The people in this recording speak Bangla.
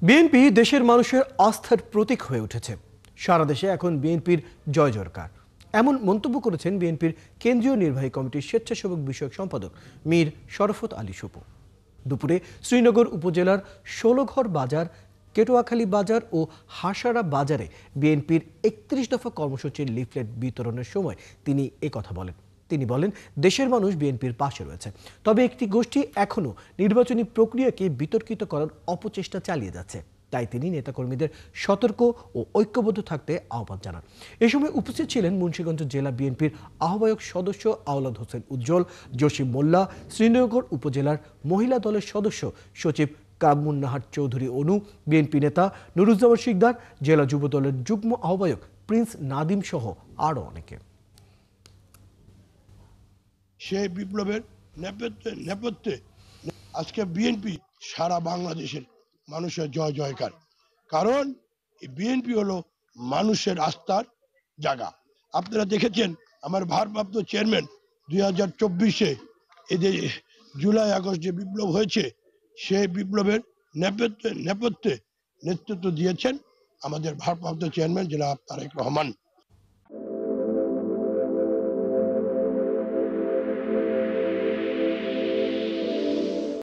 বিএনপি দেশের মানুষের আস্থার প্রতীক হয়ে উঠেছে। সারা দেশে এখন বিএনপির জয় জয়কার, এমন মন্তব্য করেছেন বিএনপির কেন্দ্রীয় নির্বাহী কমিটির স্বেচ্ছাসেবক বিষয়ক সম্পাদক মীর শরফত আলী সুপু। দুপুরে শ্রীনগর উপজেলার ষোলঘর বাজার, কেটোয়াখালী বাজার ও হাসারা বাজারে বিএনপির ৩১ দফা কর্মসূচির লিফলেট বিতরণের সময় তিনি একথা বলেন। তিনি বলেন, দেশের মানুষ বিএনপির পাশে রয়েছে, তবে একটি গোষ্ঠী এখনো নির্বাচনী প্রক্রিয়াকে বিতর্কিত করার অপচেষ্টা চালিয়ে যাচ্ছে। তাই তিনি নেতাকর্মীদের সতর্ক ও ঐক্যবদ্ধ থাকতে আহ্বান জানান। এ সময় উপস্থিত ছিলেন মুন্সিগঞ্জ জেলা বিএনপির আহ্বায়ক সদস্য আওলাদ হোসেন উজ্জ্বল, জসিম মোল্লা, শ্রীনগর উপজেলার মহিলা দলের সদস্য সচিব কামুন্নাহার চৌধুরী অনু, বিএনপি নেতা নুরুজ্জামান শিকদার, জেলা যুব দলের যুগ্ম আহ্বায়ক প্রিন্স নাদিম সহ আরও অনেকে। সেই বিপ্লবের নেপথ্যে আজকে বিএনপি সারা বাংলাদেশের মানুষের জয় জয়কার। কারণ বিএনপি হলো মানুষের আস্থার জায়গা। আপনারা দেখেছেন আমার ভারপ্রাপ্ত চেয়ারম্যান 2024-এ এই যে জুলাই আগস্ট যে বিপ্লব হয়েছে, সেই বিপ্লবের নেপথ্যে নেতৃত্ব দিয়েছেন আমাদের ভারপ্রাপ্ত চেয়ারম্যান জনাব তারেক রহমান।